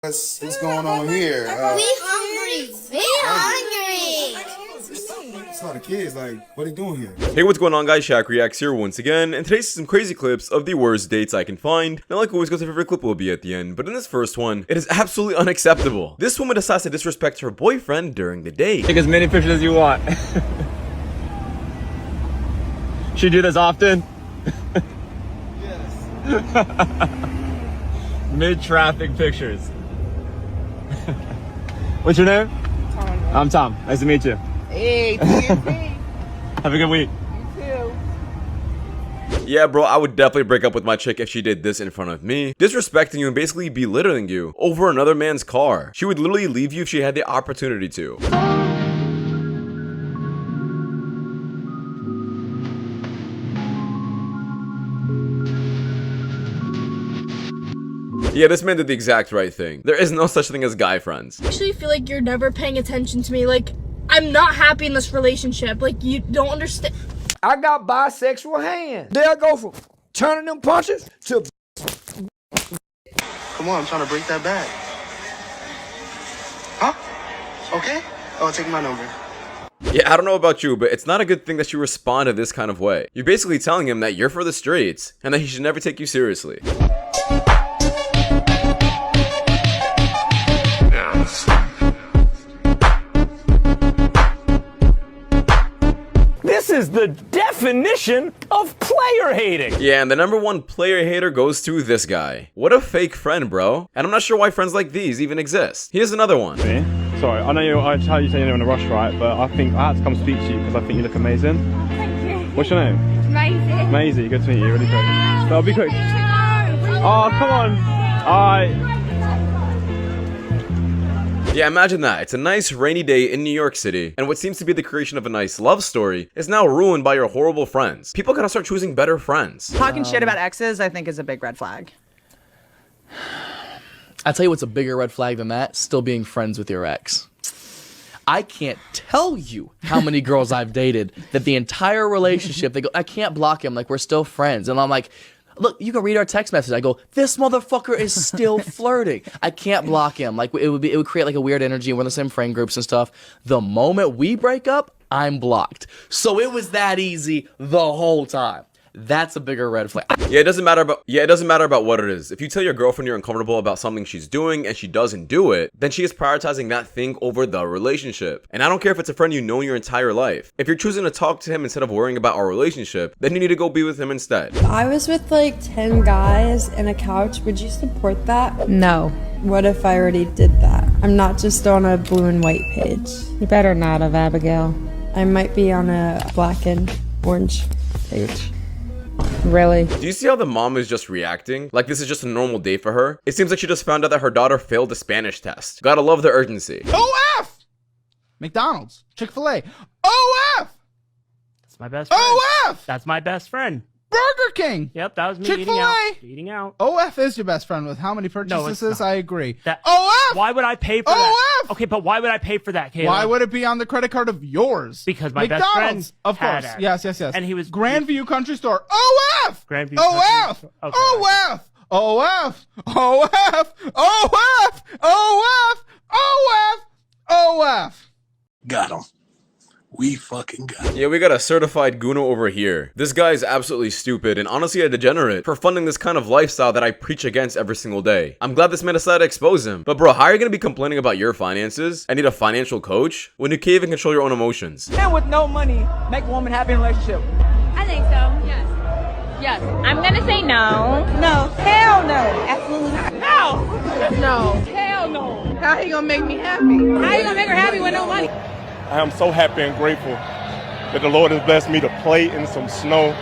What's going on here? We hungry. We hungry. It's not the kids. Like, what are they doing here? Hey, what's going on, guys? Shak-Reacts here once again, and today's some crazy clips of the worst dates I can find. Now, like always, guys, your favorite clip will be at the end, but in this first one, it is absolutely unacceptable. This woman decides to disrespect her boyfriend during the date. Take as many pictures as you want. She do this often? Yes. Mid-traffic pictures. What's your name? Tom. I'm Tom. Nice to meet you. Hey, TNT. Have a good week. You too. Yeah, bro, I would definitely break up with my chick if she did this in front of me. Disrespecting you and basically belittling you over another man's car. She would literally leave you if she had the opportunity to. Yeah, this man did the exact right thing. There is no such thing as guy friends. I actually feel like you're never paying attention to me. Like, I'm not happy in this relationship. Like, you don't understand. I got bisexual hands. They'll go from turning them punches to... Come on, I'm trying to break that back. Huh? Okay? Oh, take my number. Yeah, I don't know about you, but it's not a good thing that you respond to this kind of way. You're basically telling him that you're for the streets and that he should never take you seriously. This is the definition of player hating. Yeah, and the #1 player hater goes to this guy. What a fake friend, bro. And I'm not sure why friends like these even exist. Here's another one. Me? Sorry, I know I tell you saying you're in a rush, right? But I think I had to come speak to you because I think you look amazing. Thank you. What's your name? Amazing. Maisie, good to meet you. Really quick. That'll be quick. Oh, come on. Alright. Yeah, imagine that. It's a nice rainy day in New York City, and what seems to be the creation of a nice love story is now ruined by your horrible friends. People gotta start choosing better friends. Talking shit about exes, I think, is a big red flag. I'll tell you what's a bigger red flag than that, still being friends with your ex. I can't tell you how many girls I've dated that the entire relationship, they go, I can't block him, like, we're still friends. And I'm like, look, you can read our text message. I go, this motherfucker is still flirting. I can't block him. Like, it would create like a weird energy. We're in the same friend groups and stuff. The moment we break up, I'm blocked. So it was that easy the whole time. That's a bigger red flag. Yeah, it doesn't matter about what it is. If you tell your girlfriend you're uncomfortable about something she's doing and she doesn't do it, then she is prioritizing that thing over the relationship. And I don't care if it's a friend you know your entire life. If you're choosing to talk to him instead of worrying about our relationship, then you need to go be with him instead. If I was with like 10 guys and a couch, would you support that? No. What if I already did that? I'm not just on a blue and white page. You better not have, Abigail. I might be on a black and orange page. Really? Do you see how the mom is just reacting? Like this is just a normal day for her? It seems like she just found out that her daughter failed the Spanish test. Gotta love the urgency. OF! McDonald's, Chick-fil-A. OF! That's my best friend. OF! That's my best friend. Burger King. Yep, that was me Chick-fil-A. eating out. OF is your best friend with how many purchases? No, it's not. I agree. OF! Why would I pay for that? OF! Okay, but why would I pay for that, Caleb? Why would it be on the credit card of yours? Because my McDonald's, best friend of had course. it. Yes. And he was Grandview Country Store. OF! Grandview OF! Country- okay. OF! OF! OF! OF! OF! OF! OF! Got him. We fucking got him. Yeah, we got a certified Guno over here. This guy is absolutely stupid and honestly a degenerate for funding this kind of lifestyle that I preach against every single day. I'm glad this man decided to expose him. But bro, how are you gonna be complaining about your finances? I need a financial coach when you can't even control your own emotions. Man with no money make a woman happy in a relationship. I think so. Yes. Yes. I'm gonna say no. No. Hell no. Absolutely not. No. No. Hell no. How he gonna make me happy? How you gonna make her happy with no money? I am so happy and grateful that the Lord has blessed me to play in some snow.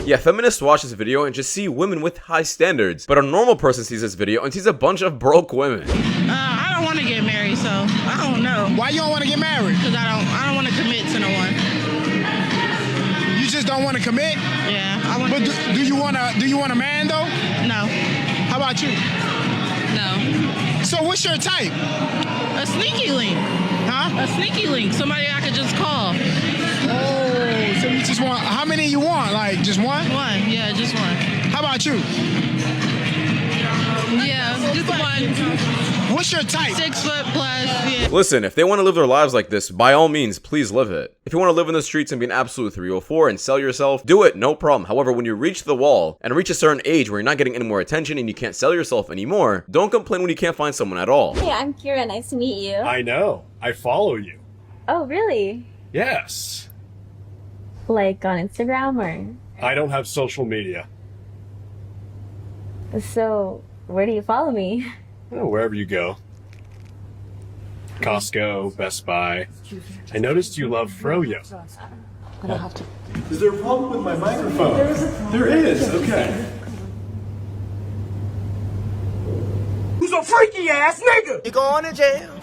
Yeah, feminists watch this video and just see women with high standards. But a normal person sees this video and sees a bunch of broke women. I don't want to get married, so I don't know. Why you don't want to get married? Because I don't want to commit to no one. You just don't want to commit? Yeah. I want But do you want a man though? No. How about you? No. So what's your type? A sneaky link. Huh? A sneaky link. Somebody I could just call. Oh, so you just want, how many you want? Like just one? One. Yeah, just one. How about you? Yeah, just one. What's your type? 6 foot plus, yeah. Listen, if they want to live their lives like this, by all means, please live it. If you want to live in the streets and be an absolute 304 and sell yourself, do it, no problem. However, when you reach the wall and reach a certain age where you're not getting any more attention and you can't sell yourself anymore, don't complain when you can't find someone at all. Hey, I'm Kira. Nice to meet you. I know. I follow you. Oh, really? Yes. Like on Instagram or? I don't have social media. So, where do you follow me? Oh, wherever you go. Costco, Best Buy. I noticed you love Froyo. I don't have to. Is there a problem with my microphone? There is, okay. Who's a freaky ass nigga? You going to jail.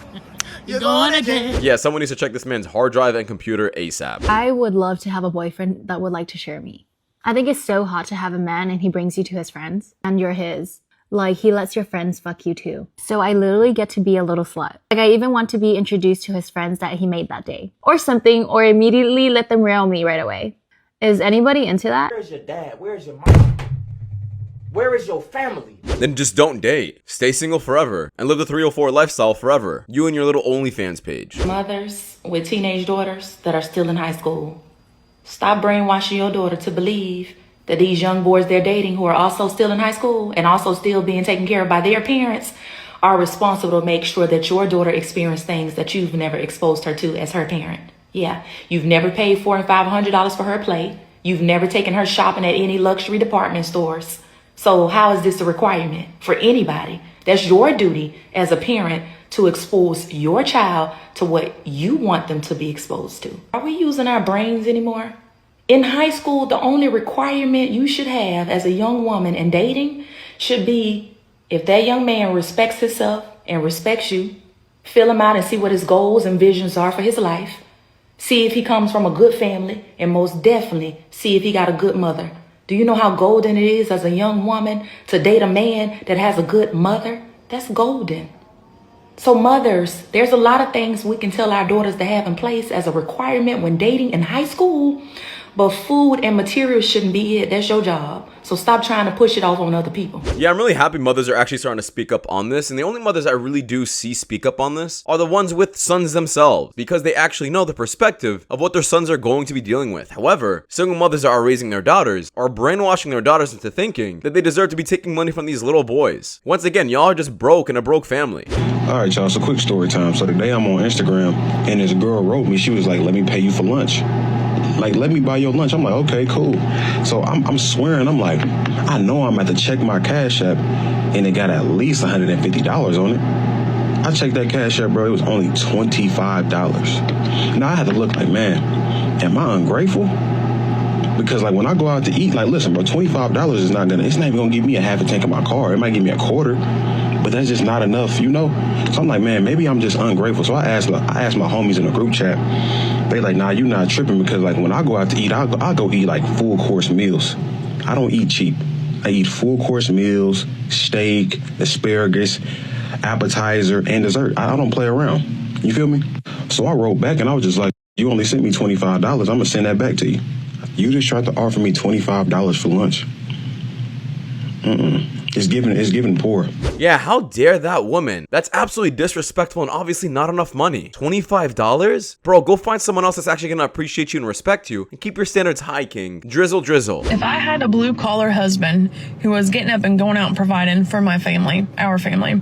You're going to jail. Yeah, someone needs to check this man's hard drive and computer ASAP. I would love to have a boyfriend that would like to share me. I think it's so hot to have a man and he brings you to his friends and you're his. Like, he lets your friends fuck you too. So I literally get to be a little slut. Like, I even want to be introduced to his friends that he made that day. Or something, or immediately let them rail me right away. Is anybody into that? Where's your dad? Where's your mom? Where is your family? Then just don't date. Stay single forever and live the 304 lifestyle forever. You and your little OnlyFans page. Mothers with teenage daughters that are still in high school, stop brainwashing your daughter to believe that these young boys they're dating who are also still in high school and also still being taken care of by their parents are responsible to make sure that your daughter experiences things that you've never exposed her to as her parent. Yeah, you've never paid $400 and $500 for her play. You've never taken her shopping at any luxury department stores. So how is this a requirement for anybody? That's your duty as a parent to expose your child to what you want them to be exposed to. Are we using our brains anymore? In high school, the only requirement you should have as a young woman in dating should be if that young man respects himself and respects you, fill him out and see what his goals and visions are for his life. See if he comes from a good family, and most definitely see if he got a good mother. Do you know how golden it is as a young woman to date a man that has a good mother? That's golden. So mothers, there's a lot of things we can tell our daughters to have in place as a requirement when dating in high school, but food and materials shouldn't be it. That's your job. So stop trying to push it off on other people. Yeah, I'm really happy mothers are actually starting to speak up on this, and the only mothers I really do see speak up on this are the ones with sons themselves, because they actually know the perspective of what their sons are going to be dealing with. However, single mothers that are raising their daughters are brainwashing their daughters into thinking that they deserve to be taking money from these little boys. Once again, y'all are just broke in a broke family. Alright y'all, so quick story time. So today I'm on Instagram, and this girl wrote me, she was like, let me pay you for lunch. Like, let me buy your lunch. I'm like, okay, cool. So I'm swearing, I'm like, I know I'm about to check my Cash App, and it got at least $150 on it. I checked that Cash App, bro, it was only $25. Now I had to look like, man, am I ungrateful? Because like when I go out to eat, like, listen, bro, $25 is not gonna, it's not even gonna give me a half a tank of my car. It might give me a quarter, but that's just not enough, you know? So I'm like, man, maybe I'm just ungrateful. So I asked my homies in the group chat. They like, nah, you not tripping, because like when I go out to eat, I'll go eat like full course meals. I don't eat cheap. I eat full course meals, steak, asparagus, appetizer, and dessert. I don't play around. You feel me? So I wrote back and I was just like, you only sent me $25. I'm gonna send that back to you. You just tried to offer me $25 for lunch. It's given poor. Yeah, how dare that woman? That's absolutely disrespectful and obviously not enough money. $25? Bro, go find someone else that's actually gonna appreciate you and respect you and keep your standards high, king. Drizzle, drizzle. If I had a blue collar husband who was getting up and going out and providing for my family, our family,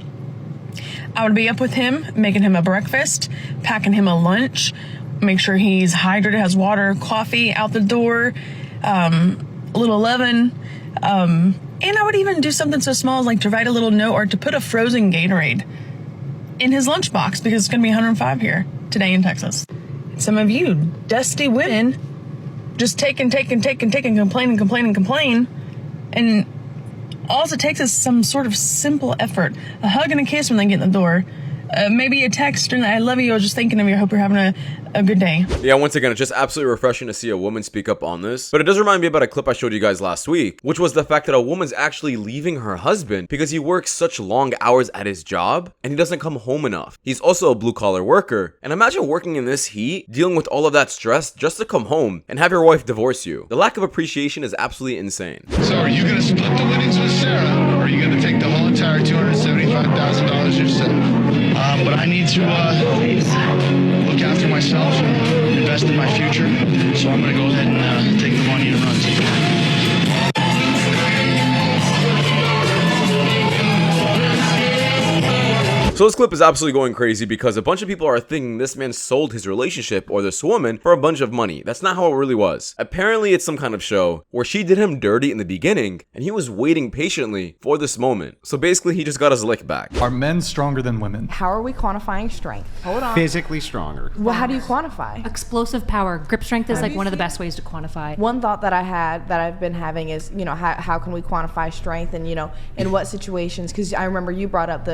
I would be up with him, making him a breakfast, packing him a lunch, make sure he's hydrated, has water, coffee out the door, a little loving, and I would even do something so small as like to write a little note or to put a frozen Gatorade in his lunchbox, because it's going to be 105 here today in Texas. Some of you dusty women just take and complain. And all it takes is some sort of simple effort. A hug and a kiss when they get in the door. Maybe a text and I love you, I was just thinking of you, I hope you're having a good day. Yeah, once again, it's just absolutely refreshing to see a woman speak up on this. But it does remind me about a clip I showed you guys last week, which was the fact that a woman's actually leaving her husband because he works such long hours at his job and he doesn't come home enough. He's also a blue-collar worker. And imagine working in this heat, dealing with all of that stress just to come home and have your wife divorce you. The lack of appreciation is absolutely insane. So are you gonna split the winnings with Sarah? or are you going to take the whole entire $275,000 yourself? But I need to look after myself and invest in my future. So I'm going to go ahead and take the money and run to you. So this clip is absolutely going crazy because a bunch of people are thinking this man sold his relationship or this woman for a bunch of money. That's not how it really was. Apparently it's some kind of show where she did him dirty in the beginning and he was waiting patiently for this moment. So basically he just got his lick back. Are men stronger than women? How are we quantifying strength? Hold on. Physically stronger. Well, how do you quantify? Explosive power. Grip strength is like one of the best ways to quantify. One thought that I've been having is, how can we quantify strength and, in what situations? Because I remember you brought up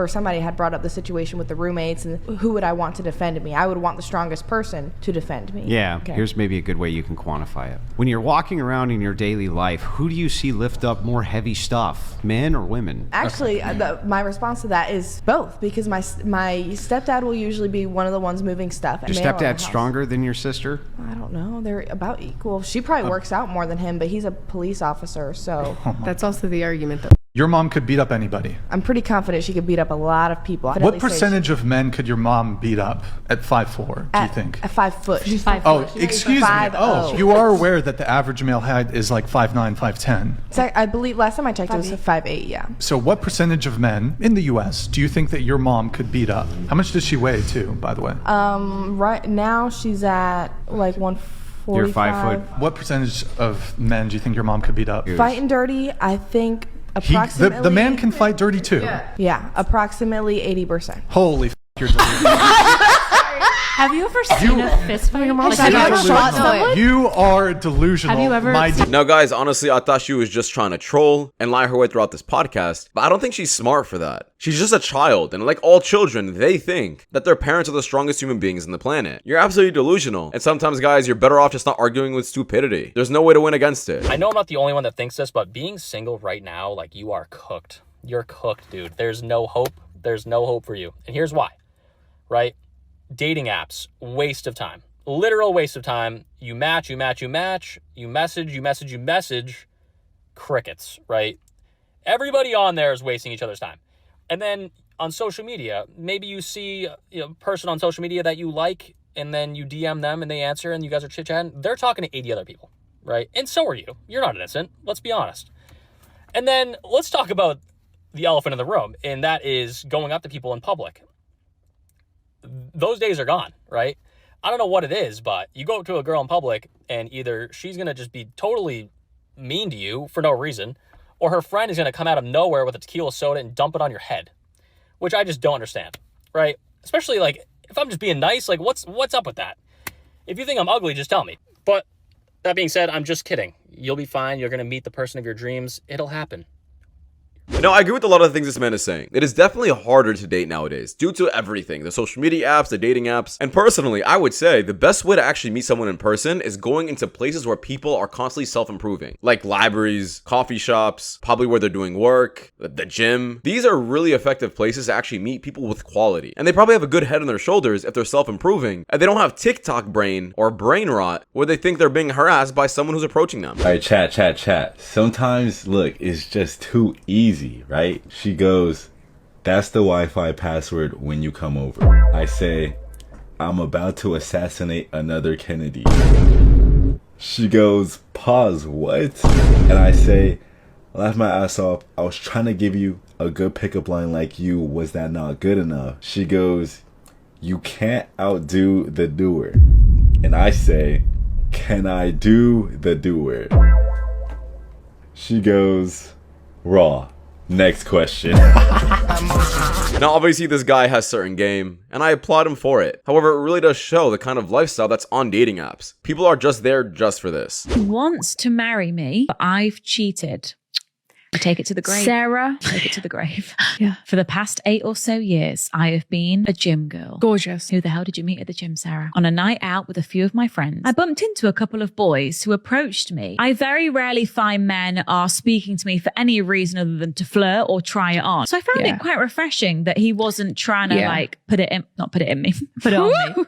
somebody had brought up the situation with the roommates and who would I want to defend me? I would want the strongest person to defend me. Yeah, here's maybe a good way you can quantify it. When you're walking around in your daily life, who do you see lift up more heavy stuff, men or women? Actually, my response to that is both, because my stepdad will usually be one of the ones moving stuff. Your stepdad stronger than your sister? I don't know. They're about equal. She probably works out more than him, but he's a police officer, so. That's also the argument, though. Your mom could beat up anybody. I'm pretty confident she could beat up a lot of people. What percentage of men could your mom beat up at 5'4", do you think? At 5 foot. She's 5 Oh, foot. excuse me. Oh, you are aware that the average male height is like 5'9", 5'10". So I believe last time I checked it was 5'8", yeah. So what percentage of men in the U.S. do you think that your mom could beat up? How much does she weigh too, by the way? Right now she's at like 145. You're 5 foot. What percentage of men do you think your mom could beat up? Fighting dirty, I think approximately. The man can fight dirty too. Yeah, approximately 80%. Holy f***, you're delusional. Have you ever seen a fist fight? Have you ever shot someone? You are delusional. Have you ever Now guys, honestly, I thought she was just trying to troll and lie her way throughout this podcast, but I don't think she's smart for that. She's just a child, and like all children, they think that their parents are the strongest human beings on the planet. You're absolutely delusional, and sometimes guys, you're better off just not arguing with stupidity. There's no way to win against it. I know I'm not the only one that thinks this, but being single right now, like, you are cooked. You're cooked, dude. There's no hope. There's no hope for you. And here's why, right? Dating apps, waste of time. Literal waste of time. You match, you message, crickets, right? Everybody on there is wasting each other's time. And then on social media, maybe you see a person on social media that you like, and then you DM them and they answer and you guys are chit-chatting. They're talking to 80 other people, right? And so are you. You're not innocent. Let's be honest. And then let's talk about the elephant in the room, and that is going up to people in public. Those days are gone, right? I don't know what it is, but you go up to a girl in public and either she's going to just be totally mean to you for no reason, or her friend is going to come out of nowhere with a tequila soda and dump it on your head, which I just don't understand, right? Especially like if I'm just being nice, like what's up with that? If you think I'm ugly, just tell me. But that being said, I'm just kidding. You'll be fine. You're going to meet the person of your dreams. It'll happen. No, I agree with a lot of the things this man is saying. It is definitely harder to date nowadays due to everything, the social media apps, the dating apps. And personally, I would say the best way to actually meet someone in person is going into places where people are constantly self-improving, like libraries, coffee shops, probably where they're doing work, the gym. These are really effective places to actually meet people with quality. And they probably have a good head on their shoulders if they're self-improving, and they don't have TikTok brain or brain rot where they think they're being harassed by someone who's approaching them. All right, chat. Sometimes, look, it's just too easy, right? She goes, that's the Wi-Fi password when you come over. I say, I'm about to assassinate another Kennedy. She goes, pause, what? And I say, I laughed my ass off. I was trying to give you a good pickup line like you. Was that not good enough? She goes, you can't outdo the doer. And I say, can I do the doer? She goes, raw. Next question. Now, obviously, this guy has certain game, and I applaud him for it. However, it really does show the kind of lifestyle that's on dating apps. People are just there just for this. He wants to marry me, but I've cheated. I take it to the grave. Sarah, take it to the grave. Yeah. For the past 8 or so years, I have been a gym girl. Gorgeous. Who the hell did you meet at the gym, Sarah? On a night out with a few of my friends, I bumped into a couple of boys who approached me. I very rarely find men are speaking to me for any reason other than to flirt or try it on. So I found it quite refreshing that he wasn't trying to like put it on me.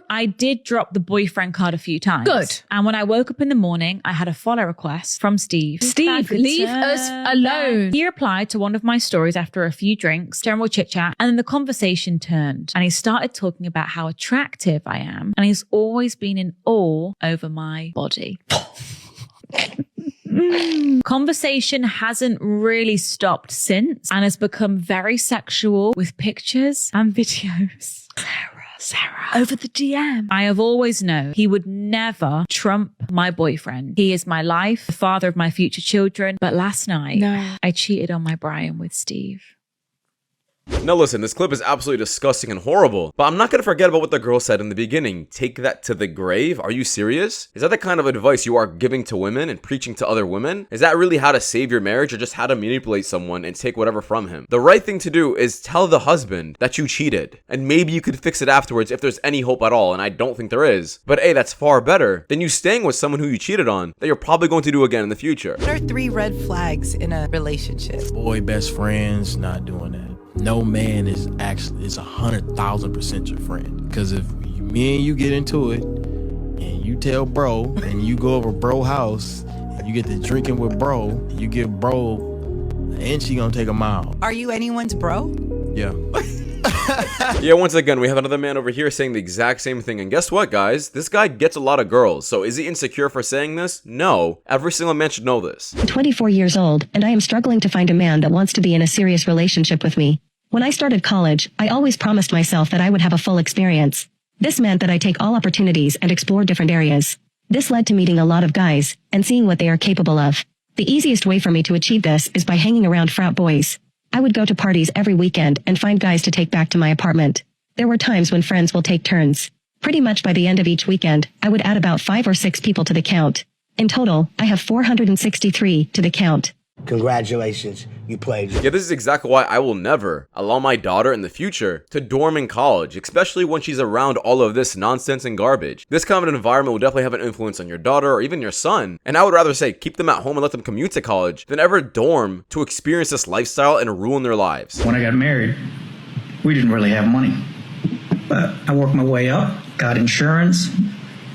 I did drop the boyfriend card a few times. Good. And when I woke up in the morning, I had a follow request from Steve. Steve, leave us alone. phone. He replied to one of my stories after a few drinks, general chit chat, and then the conversation turned. And he started talking about how attractive I am. And he's always been in awe over my body. Conversation hasn't really stopped since and has become very sexual with pictures and videos. Sarah, over the DM. I have always known he would never trump my boyfriend. He is my life, the father of my future children. But last night, I cheated on my Brian with Steve. Now listen, this clip is absolutely disgusting and horrible, but I'm not gonna forget about what the girl said in the beginning. Take that to the grave? Are you serious? Is that the kind of advice you are giving to women and preaching to other women? Is that really how to save your marriage, or just how to manipulate someone and take whatever from him? The right thing to do is tell the husband that you cheated, and maybe you could fix it afterwards if there's any hope at all, and I don't think there is. But hey, that's far better than you staying with someone who you cheated on that you're probably going to do again in the future. What are 3 red flags in a relationship? Boy, best friends, not doing that. No man is 100,000% your friend. Because if me and you get into it, and you tell bro, and you go over bro house, and you get to drinking with bro, you give bro, and she gonna take a mile. Are you anyone's bro? Yeah. Yeah, once again, we have another man over here saying the exact same thing. And guess what, guys? This guy gets a lot of girls. So is he insecure for saying this? No. Every single man should know this. I'm 24 years old, and I am struggling to find a man that wants to be in a serious relationship with me. When I started college, I always promised myself that I would have a full experience. This meant that I take all opportunities and explore different areas. This led to meeting a lot of guys and seeing what they are capable of. The easiest way for me to achieve this is by hanging around frat boys. I would go to parties every weekend and find guys to take back to my apartment. There were times when friends will take turns. Pretty much by the end of each weekend, I would add about 5 or 6 people to the count. In total, I have 463 to the count. Congratulations, you played. Yeah, this is exactly why I will never allow my daughter in the future to dorm in college, especially when she's around all of this nonsense and garbage. This kind of an environment will definitely have an influence on your daughter or even your son, and I would rather say keep them at home and let them commute to college than ever dorm to experience this lifestyle and ruin their lives. When I got married, we didn't really have money, but I worked my way up, got insurance,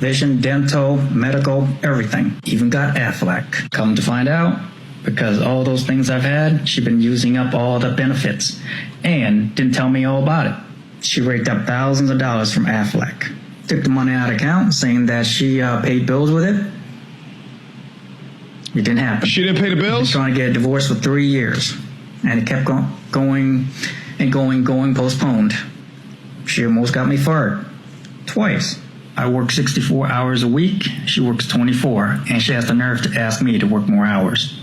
vision, dental, medical, everything, even got Aflac. Come to find out, because all those things I've had, she'd been using up all the benefits and didn't tell me all about it. She raked up thousands of dollars from Aflac. Took the money out of account saying that she paid bills with it. It didn't happen. She didn't pay the bills? Trying to get a divorce for 3 years. And it kept going, postponed. She almost got me fired. Twice. I work 64 hours a week. She works 24. And she has the nerve to ask me to work more hours.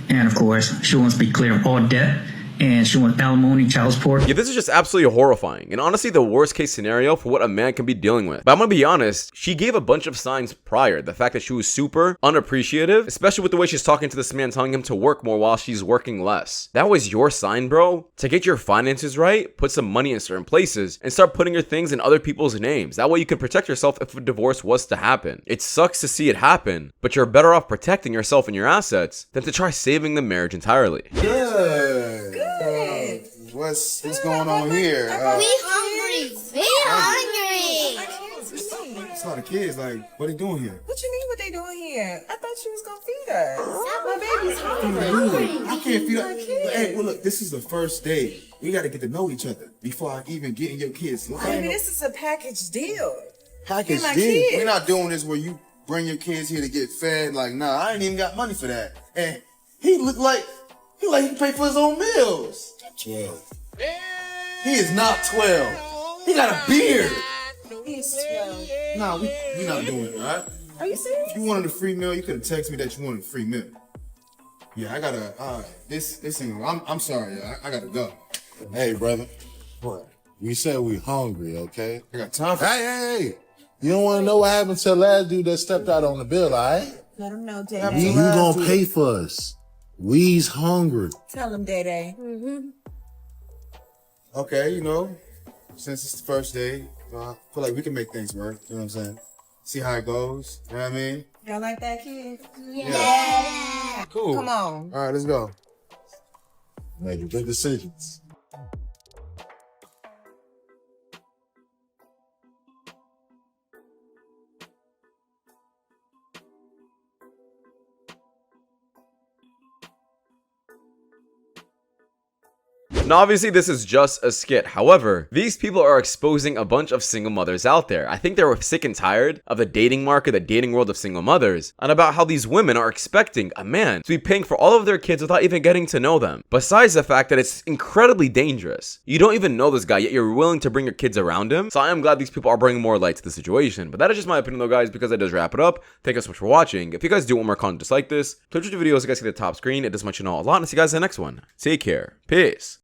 And of course, she wants to be clear of all debt, and she wants alimony, child support. Yeah, this is just absolutely horrifying, and honestly the worst case scenario for what a man can be dealing with. But I'm gonna be honest, she gave a bunch of signs prior. The fact that she was super unappreciative, especially with the way she's talking to this man, telling him to work more while she's working less. That was your sign, bro. To get your finances right, put some money in certain places, and start putting your things in other people's names. That way you can protect yourself if a divorce was to happen. It sucks to see it happen, but you're better off protecting yourself and your assets than to try saving the marriage entirely. Good. What's going on here? We hungry. We hungry. It's a lot of kids. Like, what are they doing here? What you mean what they doing here? I thought you was gonna feed us. My baby's hungry. I can't feed her. Hey, well, look, this is the first day. We got to get to know each other before I even get in your kids. Baby, this is a package deal. Package deal? We're not doing this where you bring your kids here to get fed. Like, nah, I ain't even got money for that. And he looked like he can pay for his own meals. 12. He is not 12. He got a beard. He's 12. Nah, we not doing it, all right? Are you serious? If you wanted a free meal, you could have texted me that you wanted a free meal. Yeah, I gotta, this ain't, I'm sorry, I gotta go. Hey, brother. What? We said we hungry, okay? I got time for Hey. You don't want to know what happened to the last dude that stepped out on the bill, all right? Let him know, Day-Day. You gonna pay for us. We's hungry. Tell him, Day-Day. Okay, you know, since it's the first day, I feel like we can make things work, you know what I'm saying? See how it goes, you know what I mean? Y'all like that, kid? Yeah. Cool. Come on. All right, let's go. Make good decisions. Now, obviously, this is just a skit. However, these people are exposing a bunch of single mothers out there. I think they were sick and tired of the dating market, the dating world of single mothers, and about how these women are expecting a man to be paying for all of their kids without even getting to know them. Besides the fact that it's incredibly dangerous. You don't even know this guy, yet you're willing to bring your kids around him. So I am glad these people are bringing more light to the situation. But that is just my opinion though, guys, because that does wrap it up. Thank you so much for watching. If you guys do want more content just like this, please watch the videos you guys see the top screen. It does my channel a lot, and I'll see you guys in the next one. Take care. Peace.